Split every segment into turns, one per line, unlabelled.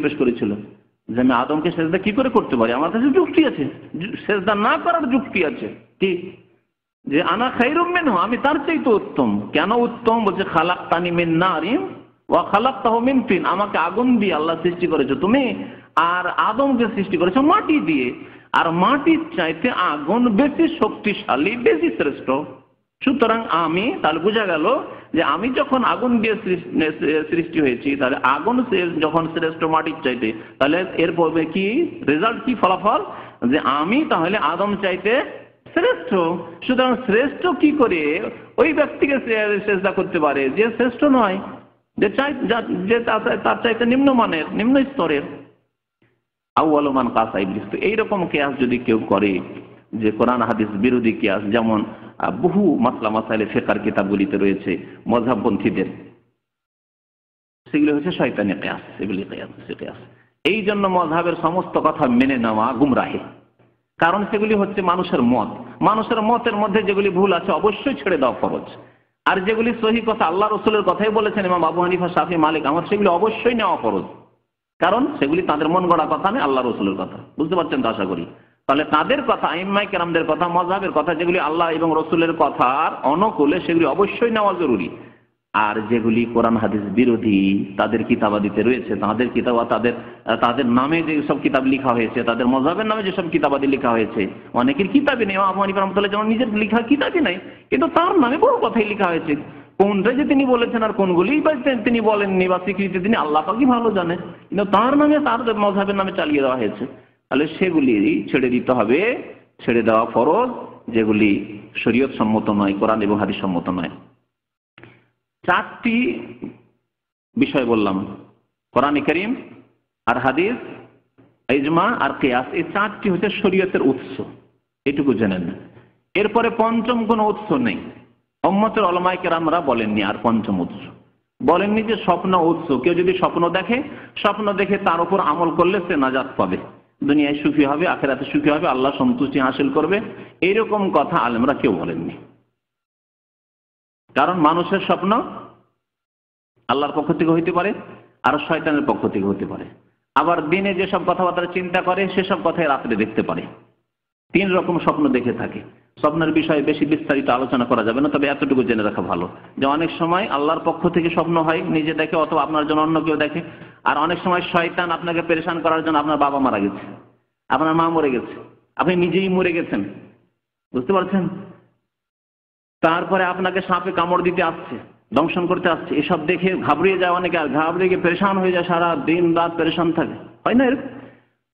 পেশ করেছিল যে আমি আদমকে সেজদা কি করে করতে পারি, আমার কাছে যুক্তি আছে, সেজদা না করার যুক্তি আছে, কি যে আনা খায়রুম মিনহু, আমি তার চাইতে উত্তম। কেন উত্তম? বলছে খালাকতানি মিন নারিন ওয়া খালাকতাহু মিন তিন, আমাকে আগুন দিয়ে আল্লাহ সৃষ্টি করেছো তুমি, আর আদমকে সৃষ্টি করেছো মাটি দিয়ে, আর মাটির চাইতে আগুন বেশি শক্তিশালী, বেশি শ্রেষ্ঠ। সুতরাং আমি, তাহলে বোঝা গেল যে আমি যখন আগুন দিয়ে সৃষ্টি হয়েছি, তাহলে আগুন যখন শ্রেষ্ঠ মাটির চাইতে, তাহলে এরপরে কি রেজাল্ট, কি ফলাফল, যে আমি তাহলে আদম চাইতে শ্রেষ্ঠ। সুতরাং শ্রেষ্ঠ কি করে ওই ব্যক্তিকে সেজদা করতে পারে যে শ্রেষ্ঠ নয়, যে তার চাইতে নিম্নমানের, নিম্ন স্তরের। আউয়ালু মান কাসা ইবলিস। তো এইরকম কিয়াস যদি কেউ করে, যে কোরআন হাদিস বিরোধী কিয়াস, যেমন বহু মাসলা মাসাইলে ফিকহের কিতাবগুলিতে রয়েছে মযহাবপন্থীদের, সেগুলো হচ্ছে শয়তানি কিয়াস, সেগুলি কিয়াস। এই জন্য মযহাবের সমস্ত কথা মেনে নেওয়া গুমরাহি, কারণ সেগুলি হচ্ছে মানুষের মত, মানুষের মতের মধ্যে যেগুলি ভুল আছে অবশ্যই ছেড়ে দেওয়া ফরজ, আর যেগুলি সহি কথা আল্লাহ রসুলের কথাই বলেছেন ইমাম আবু হানিফা, শাফি, মালিক, আহমদ, সেগুলি অবশ্যই নেওয়া ফরজ, কারণ সেগুলি তাদের মন গড়া কথা নয়, আল্লাহ রসুলের কথা। বুঝতে পারছেন তো আশা করি? তাহলে তাদের কথা, আইম্মায়ে কেরামদের কথা, মযহাবের কথা, যেগুলি আল্লাহ এবং রসুলের কথার অনুকূলে, সেগুলি অবশ্যই নেওয়া জরুরি। আর যেগুলি কোরআন হাদিস বিরোধী, তাদের কিতাবাদিতে রয়েছে, তাদের কিতাব, তাদের নামে যে সব কিতাব লেখা হয়েছে, তাদের মযহাবের নামে যেসব কিতাবাদি লেখা হয়েছে, অনেকের কিতাবই নেই, আবু হানিফা রাহমাতুল্লাহ যেমন নিজের লেখা কিতাবই নাই, কিন্তু তার নামে বহু কথাই লেখা হয়েছে। কোনটা যে তিনি বলেছেন আর কোনগুলি বা তিনি বলেননি বা স্বীকৃতি তিনি আল্লাহ পাকই ভালো জানে, কিন্তু তার নামে, তার মযহাবের নামে চালিয়ে দেওয়া হয়েছে। তাহলে সেগুলি ছেড়ে দিতে হবে, ছেড়ে দেওয়া ফরজ, যেগুলি শরীয়ত সম্মত নয়, কোরআন এবং হাদিস সম্মত নয়। চারটি বিষয় বললাম, কোরআন কারীম আর হাদিস, ইজমা আর কিয়াস, এই চারটি হচ্ছে শরীয়তের উৎস, এটুকু জেনেন না। এরপরে পঞ্চম কোনো উৎস নেই, উম্মতের উলামায়ে কেরামরা বলেননি। আর পঞ্চম উৎস বলেননি যে স্বপ্ন উৎস, কেউ যদি স্বপ্ন দেখে তার উপর আমল করলে সে নাজাত পাবে, দুনিয়ায় সুখী হবে, আখিরাতে সুখী হবে, আল্লাহ সন্তুষ্টি হাসিল করবে, এইরকম কথা আলেমরা কেউ বলেননি। কারণ মানুষের স্বপ্ন আল্লাহর পক্ষ থেকে হইতে পারে আর শয়তানের পক্ষ থেকে হতে পারে। আবার দিনে যেসব কথাবার্তা চিন্তা করে সেসব কথাই রাত্রে দেখতে পারে। তিন রকম স্বপ্ন দেখে থাকে। স্বপ্নের বিষয়ে বেশি বিস্তারিত আলোচনা করা যাবে না, তবে এতটুকু জেনে রাখা ভালো যে অনেক সময় আল্লাহর পক্ষ থেকে স্বপ্ন হয়, নিজে দেখে অথবা আপনার জন্য অন্য কেউ দেখে। আর অনেক সময় শয়তান আপনাকে পেরেশান করার জন্য, আপনার বাবা মারা গেছে, আপনার মা মরে গেছে, আপনি নিজেই মরে গেছেন, বুঝতে পারছেন, তারপরে আপনাকে সাপে কামড় দিতে আসছে, দংশন করতে আসছে, এসব দেখে ঘাবড়িয়ে যায় অনেকে, আর ঘাবড়িয়ে গিয়ে পেরেশান হয়ে যায়, সারা দিন রাত পেরেশান থাকে, হয় না এরকম?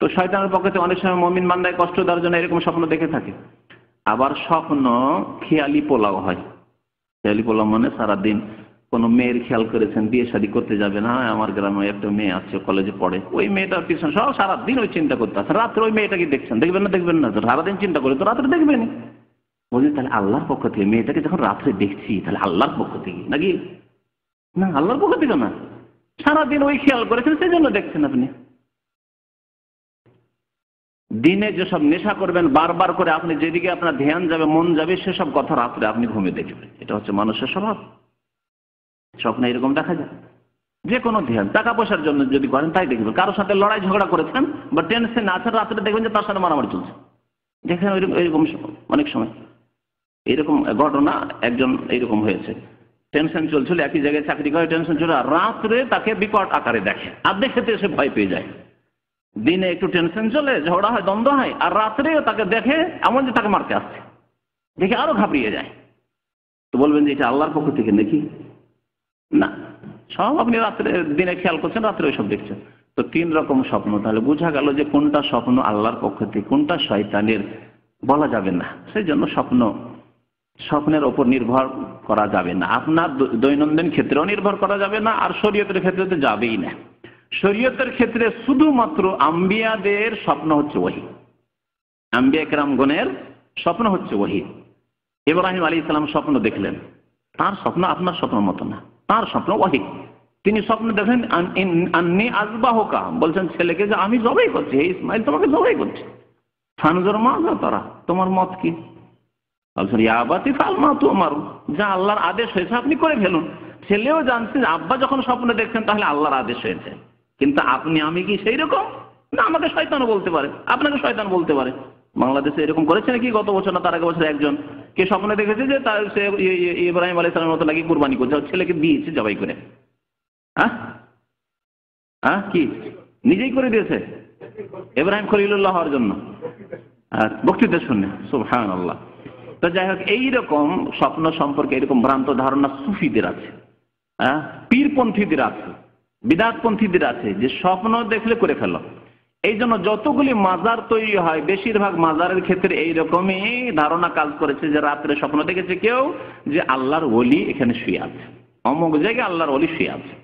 তো শয়তানের পক্ষে অনেক সময় মুমিন বান্দায় কষ্ট দেওয়ার জন্য এরকম স্বপ্ন দেখে থাকে। আবার স্বপ্ন খেয়ালি পোলাও হয়। খেয়ালি পোলাও মানে সারাদিন কোনো মেয়ের খেয়াল করেছেন, বিয়ে শাদী করতে যাবে না, আমার গ্রামে একটা মেয়ে আছে, কলেজে পড়ে, ওই মেয়েটার পিছনে সব সারাদিন ওই চিন্তা করতে আছে, রাত্রে ওই মেয়েটাকে দেখছেন, দেখবেন না, সারাদিন চিন্তা করে তো রাত্রে দেখবেনি। বলছেন তাহলে আল্লাহর পক্ষ থেকে মেয়েটাকে যখন রাত্রে দেখছি, তাহলে আল্লাহর পক্ষ থেকে নাকি? না, আল্লাহর পক্ষ থেকে না, সারাদিন ওই খেয়াল করেছেন, সেই জন্য দেখছেন আপনি। দিনে যেসব নেশা করবেন বারবার করে, আপনি যেদিকে আপনার ধ্যান যাবে, মন যাবে, সেসব কথা রাত্রে আপনি ঘুমিয়ে দেখবেন। এটা হচ্ছে মানুষের স্বভাব। স্বপ্নে এরকম দেখা যায়। যে কোনো ধ্যান, টাকা পয়সার জন্য যদি করেন তাই দেখবেন। কারোর সাথে লড়াই ঝগড়া করেছেন বা টেনশন আছেন, রাত্রে দেখবেন যে তার সাথে মারামারি চলছে, দেখেন এরকম অনেক সময় এরকম ঘটনা। একজন এইরকম হয়েছে, টেনশন চলছিল, একই জায়গায় চাকরি করে, টেনশন চলে, আর রাত্রে তাকে বিকট আকারে দেখে, আর দেখেতে এসে ভয় পেয়ে যায়। দিনে একটু টেনশন চলে, ঝগড়া হয়, দ্বন্দ্ব হয়, আর রাত্রে তাকে দেখে এমন যে তাকে মারতে আসছে, দেখে আরো ঘাবড়িয়ে যায়। তো বলবেন যে এটা আল্লাহর পক্ষ থেকে নাকি? না, সব আপনি রাত্রে, দিনে খেয়াল করছেন, রাত্রে ওইসব দেখছেন। তো তিন রকম স্বপ্ন। তাহলে বোঝা গেল যে কোনটা স্বপ্ন আল্লাহর পক্ষ থেকে, কোনটা শয়তানের, বলা যাবে না। সেই জন্য স্বপ্নের ওপর নির্ভর করা যাবে না। আপনার দৈনন্দিন ক্ষেত্রেও নির্ভর করা যাবে না, আর শরীয়তের ক্ষেত্রে তো যাবেই না। শরীয়তের ক্ষেত্রে শুধুমাত্র আম্বিয়াদের স্বপ্ন হচ্ছে ওহী, আম্বিয়া কেরামগণের স্বপ্ন হচ্ছে ওহী। ইব্রাহিম আলাইহিস সালাম স্বপ্ন দেখলেন, তার স্বপ্ন আপনার স্বপ্নের মতো না, তার স্বপ্ন ওহী। তিনি স্বপ্ন দেখেন আন্নী আযবাহুকা, বলছেন ছেলেকে যে আমি জবাই করছি, হে ইসমাইল তোমাকে জবাই করছি। ফানজুর মাযা তারা, তোমার মত কি? বলছেন ইয়া আবাতি ফাল মা তুমার, যা আল্লাহর আদেশ হয়েছে আপনি করে ফেলুন। ছেলেও জানছেন আব্বা যখন স্বপ্ন দেখছেন তাহলে আল্লাহর আদেশ হয়েছে, কিন্তু আপনি আমি কি সেই রকম? না, আমাকে শয়তানও বলতে পারে, আপনাকে শয়তান বলতে পারে। বাংলাদেশে এরকম করেছে নাকি গত বছর না তার আগের বছর একজন কে স্বপ্নে দেখেছে যে তার সে ইব্রাহিম আলাইহিস সালামের মতো নাকি কুরবানি করছে, ছেলেকে দিয়েছে জবাই করে। হ্যাঁ হ্যাঁ, কি নিজেই করে দিয়েছে ইব্রাহিম খলিলুল্লাহ হওয়ার জন্য বক্তৃতা শুনে? সুবহানাল্লাহ। তো যাই হোক, এইরকম স্বপ্ন সম্পর্কে এরকম ভ্রান্ত ধারণা সুফিদের আছে, পীরপন্থীদের আছে, বিদআতপন্থীদের আছে, যে স্বপ্ন দেখলে করে ফেলো। এই জন্য যতগুলি মাজার তৈরি হয় বেশিরভাগ মাজারের ক্ষেত্রে এইরকমই ধারণা কাজ করেছে, যে রাত্রে স্বপ্ন দেখেছে কেউ যে আল্লাহর ওলি এখানে শুয়ে আছে, অমুক জায়গায় আল্লাহর ওলি শুয়ে আছে।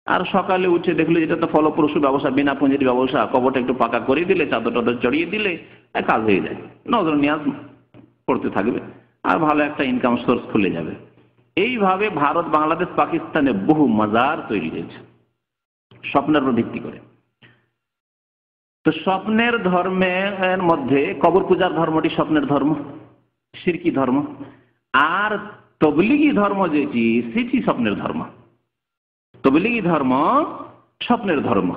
আর সকালে উঠে দেখলো যেটা তো ফলপ্রসূ ব্যবসা, বিনা পুঁজির ব্যবসা, কবরটা একটু পাকা করে দিলে, চাদর টাদর চড়িয়ে দিলে কাজ হয়ে যায়, নজর নিয়াজ পড়তে থাকবে আর ভালো একটা ইনকাম সোর্স খুলে যাবে। এইভাবে ভারত, বাংলাদেশ, পাকিস্তানে বহু মাজার তৈরি হয়েছে স্বপ্নের উপর ভিত্তি করে। তো স্বপ্নের ধর্মের মধ্যে কবর পূজার ধর্মটি স্বপ্নের ধর্ম, শিরকি ধর্ম। আর তবলিগি ধর্ম যেটি, সেটি স্বপ্নের ধর্ম। তবলিগি ধর্ম স্বপ্নের ধর্ম।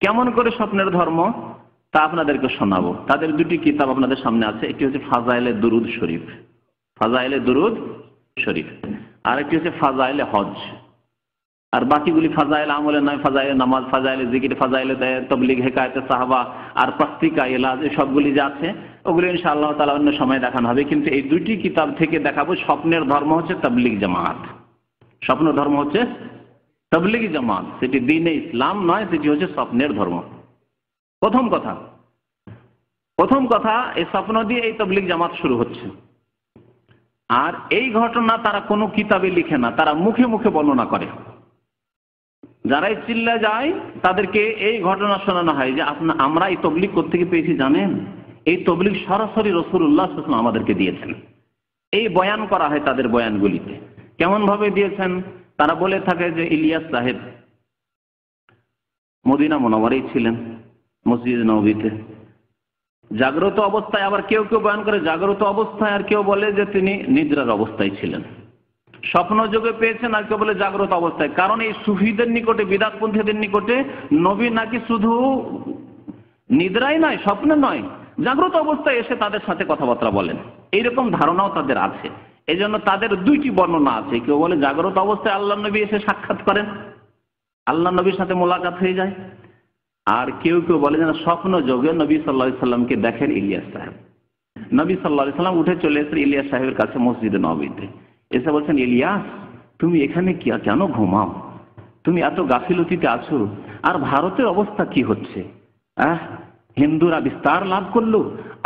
কেমন করে স্বপ্নের ধর্ম তা আপনাদেরকে শোনাবো। তাদের দুটি কিতাব আপনাদের সামনে আছে, একটি হচ্ছে ফাজাইলে দুরুদ শরীফ, ফাজাইলে দুরুদ শরীফ, আর একটি হচ্ছে ফাজাইলে হজ। আর বাকিগুলি ফাজাইল আমলের নয়, ফাজাইলে নামাজ, ফাজাইলে জিকির, ফাজাইলে তবলিগ, হেকায়েতে সাহাবা আর পাস্তিকা ইলাজ, সবগুলি যা আছে ওগুলি ইনশাআল্লাহ তাআলা অন্য সময় দেখানো হবে। কিন্তু এই দুটি কিতাব থেকে দেখাবো স্বপ্নের ধর্ম হচ্ছে তবলিগ জামাত। স্বপ্ন ধর্ম হচ্ছে তবলিগি জামাত, সেটি দ্বীনে ইসলাম নয়, সেটি হচ্ছে স্বপ্নের ধর্ম। প্রথম কথা এই স্বপ্ন দিয়ে এই তবলিগ জামাত শুরু হচ্ছে। আর এই ঘটনা তারা কোনো কিতাবে লিখে না, তারা মুখে মুখে বর্ণনা করে। যারাই চিল্লা যায় তাদেরকে এই ঘটনা শোনানো হয় যে আমরা এই তবলিগ কোত্থেকে পেয়েছি জানেন? এই তবলিগ সরাসরি রাসূলুল্লাহ সাল্লাল্লাহু আলাইহি ওয়াসাল্লাম আমাদেরকে দিয়েছেন। এই বয়ান করা হয় তাদের বয়ানগুলিতে। কেমন ভাবে দিয়েছেন? তারা বলে থাকে যে ইলিয়াস সাহেব মদিনা মুনাওয়ারায় ছিলেন, মসজিদ নববীতে জাগ্রত অবস্থায়। আবার কেউ কেউ বয়ান করে জাগ্রত অবস্থায়, আর কেউ বলে যে তিনি নিদ্রার অবস্থায় ছিলেন। স্বপ্ন যোগে পেয়েছেন, আর কেউ বলে জাগ্রত অবস্থায়। কারণ এই সুফিদের নিকটে, বিদআতপন্থীদের নিকটে নবী নাকি শুধু নিদ্রায় নয়, স্বপ্নে নয়, জাগ্রত অবস্থায় এসে তাদের সাথে কথাবার্তা বলেন। এইরকম ধারণাও তাদের আছে। এই জন্য তাদের দুইটি বর্ণনা আছে। কেউ বলে জাগ্রত অবস্থায় আল্লাহ নবী এসে সাক্ষাৎ করেন, আল্লাহ নবীর সাথে মোলাকাত হয়ে যায়। আর কেউ কেউ বলে যেন স্বপ্ন যোগে নবী সাল্লাল্লাহু আলাইহি সাল্লামকে দেখেন ইলিয়াস সাহেব। নবী সাল্লাল্লাহু আলাইহি সাল্লাম উঠে চলে এসেছেন ইলিয়াস সাহেবের কাছে মসজিদে নববীতে, এসে বলছেন, ইলিয়াস তুমি এখানে কেন ঘুমাও? তুমি এত গাফিলতিতে আছো। আর ভারতের অবস্থা কি হচ্ছে? হিন্দুরা বিস্তার লাভ করলো,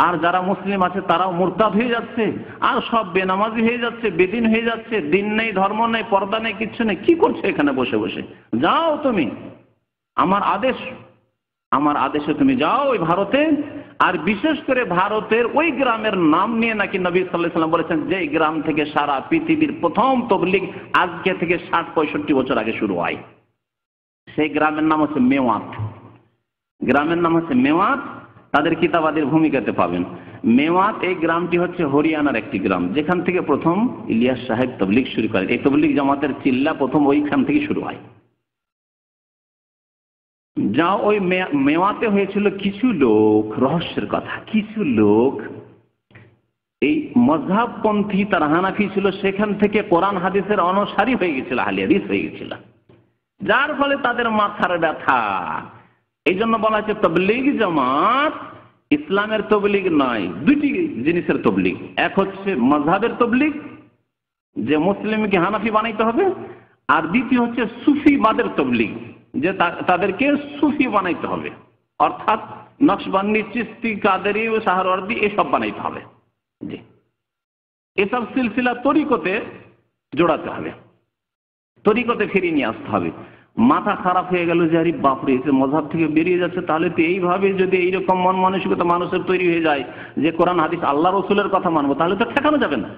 আর যারা মুসলিম আছে তারাও মুরতাদ হয়ে যাচ্ছে, আর সব বেনামাজি হয়ে যাচ্ছে, বেদিন হয়ে যাচ্ছে, দিন নেই, ধর্ম নেই, পর্দা নেই, কিচ্ছু নেই। কি করছো এখানে বসে বসে? যাও তুমি, আমার আদেশে তুমি যাও ওই ভারতে। আর বিশেষ করে ভারতের ওই গ্রামের নাম নিয়ে নাকি নবী সাল্লাল্লাহু আলাইহি ওয়াসাল্লাম বলেছেন যে গ্রাম থেকে সারা পৃথিবীর প্রথম তবলিগ আজকে থেকে 60-65 বছর আগে শুরু হয়। সেই গ্রামের নাম হচ্ছে মেওয়াত। গ্রামের নাম হচ্ছে মেওয়াত। তাদের কিতাবাদের ভূমিকাতে পাবেন। মেওয়াত এই গ্রামটি হচ্ছে হরিয়ানার একটি গ্রাম, যেখান থেকে প্রথম ইলিয়াস সাহেব তবলিগ শুরু করেন। এই তবলিগ জামাতের চিল্লা প্রথম ওইখান থেকে শুরু হয়। যা ওই মেওয়াতে হয়েছিল, কিছু লোক, রহস্যের কথা, কিছু লোক এই মযহাবপন্থী, তারা হানাফি ছিল, সেখান থেকে কোরআন হাদিসের অনুসারী হয়ে গেছিল, আহলে হাদিস হয়ে গেছিল, যার ফলে তাদের মাথার ব্যথা। এই জন্য বলা হচ্ছে তবলিগ জামাত ইসলামের তবলিগ নয়, দুটি জিনিসের তবলিগ। এক হচ্ছে মযহাবের তবলিগ, যে মুসলিমকে হানাফি বানাইতে হবে, আর দ্বিতীয় হচ্ছে সুফিবাদের তবলিগ, যে তাদেরকে সুফি বানাইতে হবে, অর্থাৎ নকশবন্দি, চিশতি, কাদেরি ও সাহারওয়ার্দী এসব বানাইতে হবে। জি, এসব সিলসিলা তরিকতে জোড়াতে হবে, তরিকতে ফিরিয়ে নিয়ে আসতে হবে। মাথা খারাপ হয়ে গেল যে আরে বাপরে, এসে মযহাব থেকে বেরিয়ে যাচ্ছে, তাহলে তো এইভাবে যদি এইরকম মন মানসিকতা মানুষের তৈরি হয়ে যায় যে কোরআন হাদিস আল্লাহ রসুলের কথা মানবো, তাহলে তো ঠেকানো যাবে না।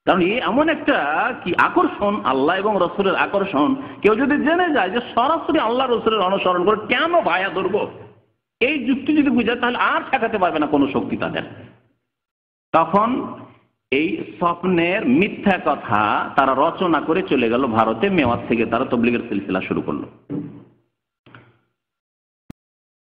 কারণ এই এমন একটা কি আকর্ষণ, আল্লাহ এবং রসুলের আকর্ষণ। কেউ যদি জেনে যায় যে সরাসরি আল্লাহ রসুলের অনুসরণ করে কেন ভায়া ধরবো, এই যুক্তি যদি বুঝায়, তাহলে আর ঠেকাতে পারবে না কোনো শক্তি তাদের। তখন এই স্বপ্নের মিথ্যা কথা তারা রচনা করে চলে গেল ভারতে। মেওয়াত থেকে তারা তবলিগের সিলসিলা শুরু করলো।